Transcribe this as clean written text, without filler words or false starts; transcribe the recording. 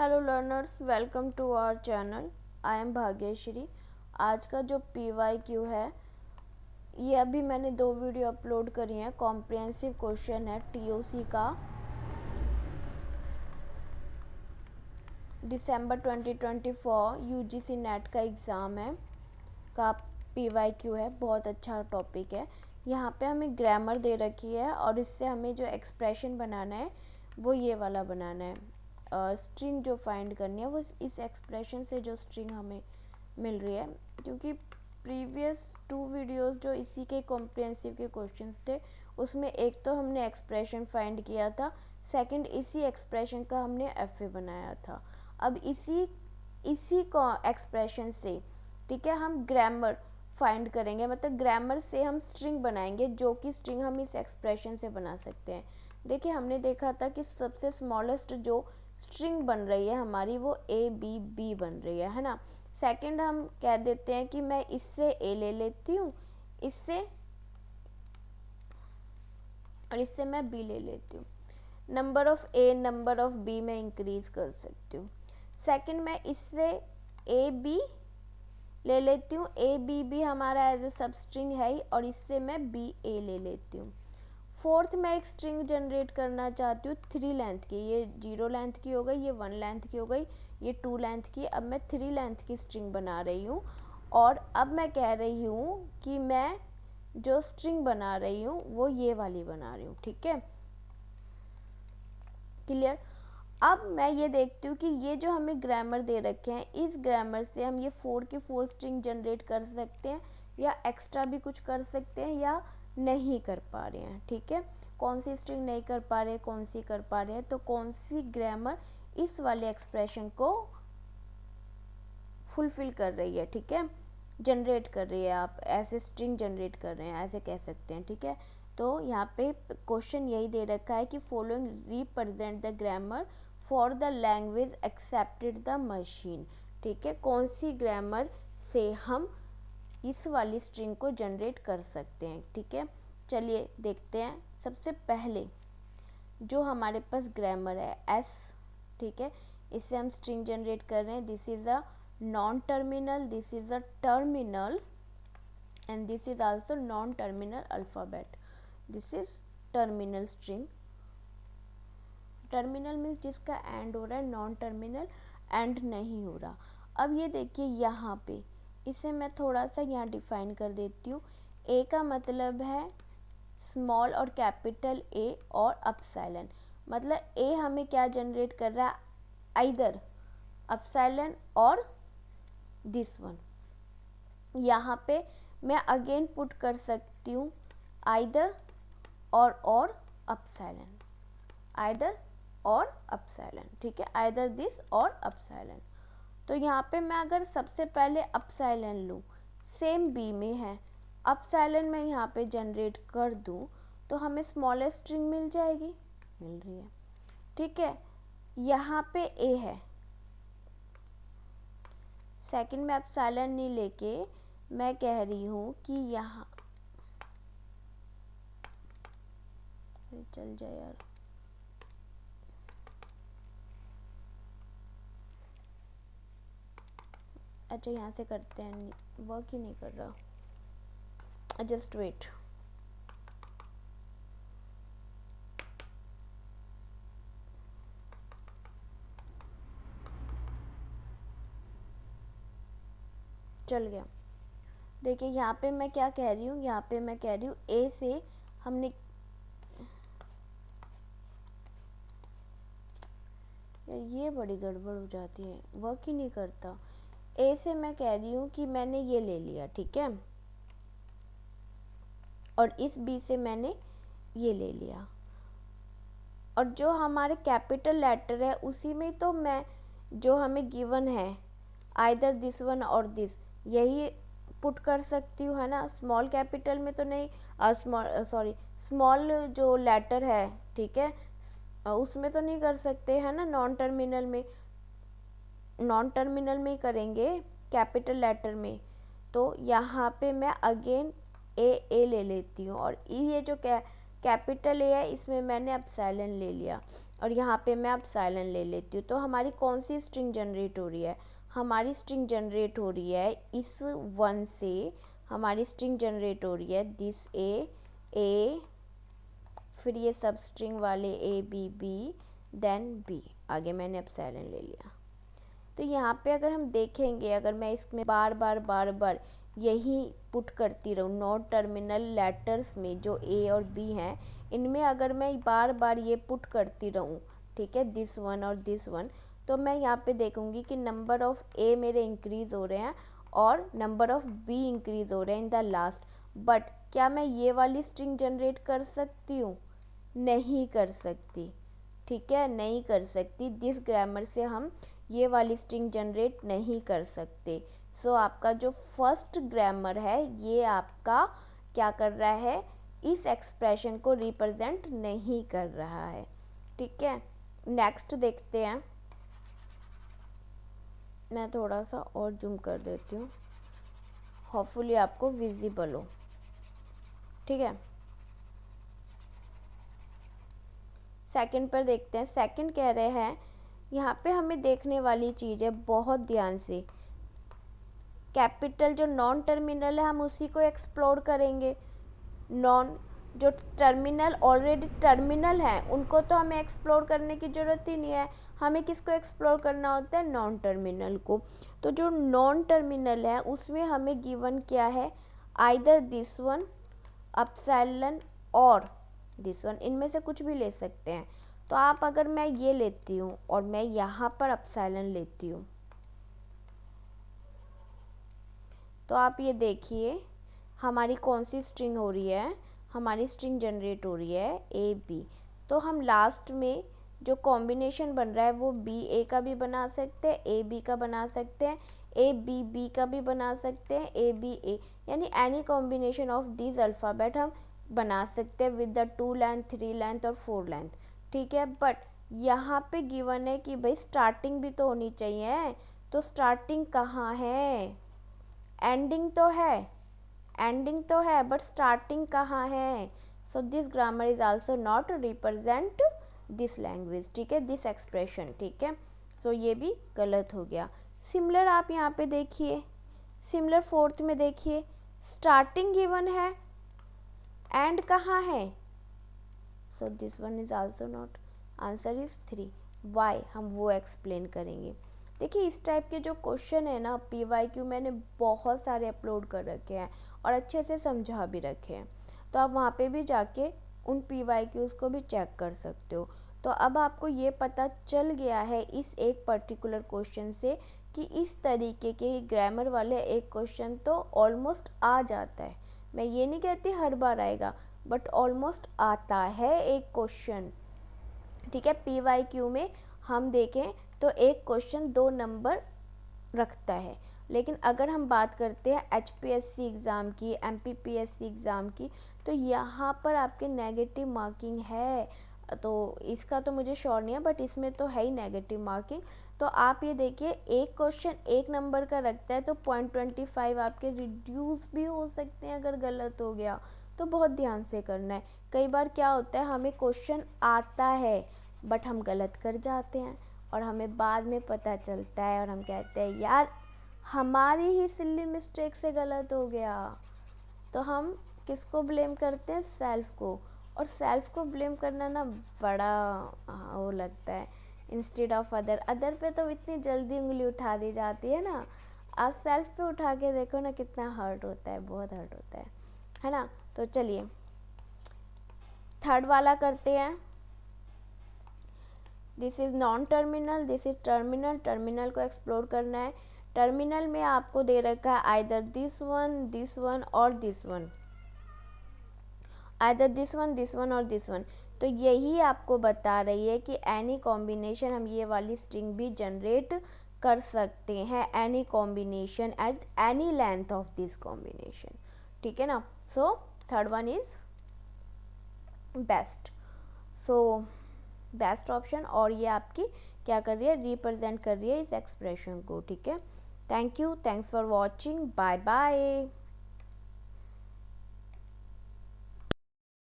Hello learners, welcome to our channel. I am Bhagyashree. आज का जो PYQ है, ये अभी मैंने 2 वीडियो अपलोड करी हैं। कॉम्प्रिहेंसिव क्वेश्चन है TOC का, दिसंबर 2024 UGC नेट का एग्ज़ाम है का PYQ है। बहुत अच्छा टॉपिक है। यहाँ पे हमें ग्रामर दे रखी है और इससे हमें जो एक्सप्रेशन बनाना है वो ये वाला बनाना है। स्ट्रिंग जो फाइंड करनी है वो इस एक्सप्रेशन से जो स्ट्रिंग हमें मिल रही है, क्योंकि प्रीवियस 2 वीडियोस जो इसी के कॉम्प्रिहेंसिव के क्वेश्चंस थे, उसमें एक तो हमने एक्सप्रेशन फाइंड किया था, सेकंड इसी एक्सप्रेशन का हमने FA बनाया था। अब इसी को एक्सप्रेशन से, ठीक है, हम ग्रामर फाइंड करेंगे, मतलब ग्रामर से हम स्ट्रिंग बनाएंगे, जो कि स्ट्रिंग हम इस एक्सप्रेशन से बना सकते हैं। देखिए, हमने देखा था कि सबसे स्मॉलेस्ट जो स्ट्रिंग बन रही है हमारी वो ABB बन रही है ना। सेकंड हम कह देते हैं कि मैं इससे A ले लेती हूँ, इससे और इससे मैं B ले लेती हूँ। Number of A number of B मैं इंक्रीज कर सकती हूँ। सेकंड मैं इससे AB ले लेती हूँ, ABB हमारा एज ए सब स्ट्रिंग है ही, और इससे मैं BA ले लेती हूँ। फोर्थ मैं एक स्ट्रिंग जनरेट करना चाहती हूँ 3 लेंथ की। ये 0 लेंथ की हो गई, ये 1 लेंथ की हो गई, ये 2 लेंथ की। अब मैं 3 लेंथ की स्ट्रिंग बना रही हूँ, और अब मैं कह रही हूँ कि मैं जो स्ट्रिंग बना रही हूँ वो ये वाली बना रही हूँ। ठीक है, क्लियर। अब मैं ये देखती हूँ कि ये जो हमें ग्रामर दे रखे हैं, इस ग्रामर से हम ये 4 की 4 स्ट्रिंग जनरेट कर सकते हैं, या एक्स्ट्रा भी कुछ कर सकते हैं, या नहीं कर पा रहे हैं। ठीक है, कौन सी स्ट्रिंग नहीं कर पा रहे हैं, कौन सी कर पा रहे हैं, तो कौन सी ग्रामर इस वाले एक्सप्रेशन को फुलफिल कर रही है। ठीक है, जनरेट कर रही है, आप ऐसे स्ट्रिंग जनरेट कर रहे हैं, ऐसे कह सकते हैं। ठीक है, तो यहाँ पे क्वेश्चन यही दे रखा है कि following represent the grammar for the language accepted the machine. ठीक है, कौन सी ग्रामर से हम इस वाली स्ट्रिंग को जनरेट कर सकते हैं। ठीक है, चलिए देखते हैं। सबसे पहले जो हमारे पास ग्रामर है S, ठीक है, इससे हम स्ट्रिंग जनरेट कर रहे हैं। This is a non terminal, this is a terminal, and this is also known terminal alphabet. This is terminal string. Terminal means जिसका एंड हो रहा है, नॉन टर्मिनल एंड नहीं हो रहा। अब ये देखिए यहाँ पे, इसे मैं थोड़ा सा यहाँ डिफाइन कर देती हूँ। A का मतलब है स्मॉल और कैपिटल A और अपसाइलन। मतलब A हमें क्या जनरेट कर रहा है, आइदर अपसाइलन और दिस वन। यहाँ पे मैं अगेन पुट कर सकती हूँ आइदर और अपसाइलन, आइदर और अपसाइलन। ठीक है, आइदर दिस और अपसाइलन। तो यहाँ पे मैं अगर सबसे पहले अपसाइलन लूँ, सेम B में है, अपसाइलन मैं यहाँ पे जनरेट कर दूँ, तो हमें स्मॉलेस्ट स्ट्रिंग मिल जाएगी, मिल रही है। ठीक है, यहाँ पे A है, सेकंड में अपसाइलन नहीं लेके मैं कह रही हूँ कि यहाँ चल जाए यार, अच्छा यहाँ से करते हैं, वर्क ही नहीं कर रहा, जस्ट वेट। चल गया। देखिए यहाँ पे मैं क्या कह रही हूँ, यहाँ पे मैं कह रही हूँ A से हमने, ये बड़ी गड़बड़ हो जाती है, वर्क ही नहीं करता। A से मैं कह रही हूँ कि मैंने ये ले लिया, ठीक है, और इस B से मैंने ये ले लिया, और जो हमारे कैपिटल लेटर है उसी में तो मैं, जो हमें गिवन है आइदर दिस वन और दिस, यही पुट कर सकती हूँ, है ना। स्मॉल कैपिटल में तो नहीं, स्मॉल जो लेटर है, ठीक है, उसमें तो नहीं कर सकते, है ना। नॉन टर्मिनल में ही करेंगे, कैपिटल लेटर में। तो यहाँ पे मैं अगेन ए ले लेती हूँ, और ये जो कैपिटल A है इसमें मैंने अपसाइलन ले लिया। और यहाँ पे मैं एप्सिलॉन ले लेती हूँ। तो हमारी कौन सी स्ट्रिंग जनरेट हो रही है? हमारी स्ट्रिंग जनरेट हो रही है इस 1 से, हमारी स्ट्रिंग जनरेट हो रही है दिस ए, फिर ये सब स्ट्रिंग वाले A B B, then B, आगे मैंने एप्सिलॉन ले लिया। तो यहाँ पे अगर हम देखेंगे, अगर मैं इसमें बार बार यही पुट करती रहूँ नॉन टर्मिनल लेटर्स में जो ए और बी हैं, इनमें अगर मैं बार बार ये पुट करती रहूँ, ठीक है, दिस वन और दिस वन, तो मैं यहाँ पे देखूँगी कि नंबर ऑफ़ ए मेरे इंक्रीज़ हो रहे हैं और नंबर ऑफ़ बी इंक्रीज़ हो रहे हैं इन द लास्ट। बट क्या मैं ये वाली स्ट्रिंग जनरेट कर सकती हूँ? नहीं कर सकती, ठीक है, नहीं कर सकती। दिस ग्रामर से हम ये वाली स्ट्रिंग जनरेट नहीं कर सकते। सो आपका जो फर्स्ट ग्रामर है ये आपका क्या कर रहा है? इस एक्सप्रेशन को रिप्रेजेंट नहीं कर रहा है, ठीक है। नेक्स्ट देखते हैं, मैं थोड़ा सा और जूम कर देती हूँ, होपफुली आपको विजिबल हो, ठीक है। सेकंड पर देखते हैं। सेकंड कह रहे हैं, यहाँ पे हमें देखने वाली चीज़ है बहुत ध्यान से, कैपिटल जो नॉन टर्मिनल है हम उसी को एक्सप्लोर करेंगे। नॉन जो टर्मिनल ऑलरेडी टर्मिनल है उनको तो हमें एक्सप्लोर करने की ज़रूरत ही नहीं है, हमें किसको एक्सप्लोर करना होता है? नॉन टर्मिनल को। तो जो नॉन टर्मिनल है उसमें हमें गिवन क्या है? आइदर दिस वन, एप्सिलॉन और दिस वन, इनमें से कुछ भी ले सकते हैं। तो आप अगर मैं ये लेती हूँ और मैं यहाँ पर एप्सिलॉन लेती हूँ, तो आप ये देखिए हमारी कौन सी स्ट्रिंग हो रही है? हमारी स्ट्रिंग जनरेट हो रही है ए बी। तो हम लास्ट में जो कॉम्बिनेशन बन रहा है वो बी ए का भी बना सकते हैं, ए बी का बना सकते हैं, ए बी बी का भी बना सकते हैं, ए बी ए, यानी any combination of this alphabet हम बना सकते हैं विद द 2 लेंथ, 3 लेंथ और 4 लेंथ, ठीक है। बट यहाँ पे गिवन है कि भाई स्टार्टिंग भी तो होनी चाहिए, तो स्टार्टिंग कहाँ है? एंडिंग तो है, एंडिंग तो है, बट स्टार्टिंग कहाँ है? So this grammar is also not represent this language, ठीक है, दिस एक्सप्रेशन, ठीक है। सो ये भी गलत हो गया। सिमिलर आप यहाँ पे देखिए, सिमिलर फोर्थ में देखिए, स्टार्टिंग गिवन है, एंड कहाँ है? So this one is also not, answer is 3। Why? हम वो एक्सप्लेन करेंगे। देखिए इस टाइप के जो क्वेश्चन है ना PYQ मैंने बहुत सारे अपलोड कर रखे हैं और अच्छे से समझा भी रखे हैं, तो आप वहाँ पे भी जाके उन PYQs को भी चेक कर सकते हो। तो अब आपको ये पता चल गया है इस एक पर्टिकुलर क्वेश्चन से कि इस तरीके के ग्रामर वाले एक क्वेश्चन तो ऑलमोस्ट आ जाता है। मैं ये नहीं कहती हर बार आएगा, बट ऑलमोस्ट आता है एक क्वेश्चन, ठीक है। PYQ में हम देखें तो एक क्वेश्चन 2 नंबर रखता है, लेकिन अगर हम बात करते हैं HPSC एग्ज़ाम की, MPPSC एग्ज़ाम की, तो यहाँ पर आपके नेगेटिव मार्किंग है। तो इसका तो मुझे श्योर नहीं है, बट इसमें तो है ही नेगेटिव मार्किंग। तो आप ये देखिए एक क्वेश्चन 1 नंबर का रखता है, तो 0.25 आपके रिड्यूस भी हो सकते हैं अगर गलत हो गया, तो बहुत ध्यान से करना है। कई बार क्या होता है हमें क्वेश्चन आता है बट हम गलत कर जाते हैं और हमें बाद में पता चलता है और हम कहते हैं यार हमारी ही सिली मिस्टेक से गलत हो गया। तो हम किसको ब्लेम करते हैं? सेल्फ को। और सेल्फ को ब्लेम करना ना बड़ा वो लगता है इंस्टेड ऑफ अदर पे तो इतनी जल्दी उंगली उठा दी जाती है ना, आज सेल्फ पे उठा के देखो ना कितना हर्ट होता है, बहुत हर्ट होता है ना। तो चलिए थर्ड वाला करते हैं। This is non terminal, this is terminal. Terminal को एक्सप्लोर करना है। टर्मिनल में आपको दे रखा है आइदर दिस वन और this one, either this one और दिस वन। तो यही आपको बता रही है कि एनी कॉम्बिनेशन, हम ये वाली स्ट्रिंग भी जनरेट कर सकते हैं, any combination at any length of this combination, ठीक है ना। So third one is best, so best option. और ये आपकी क्या कर रही है? रिप्रेजेंट कर रही है इस एक्सप्रेशन को, ठीक है। Thank you, thanks for watching, bye bye.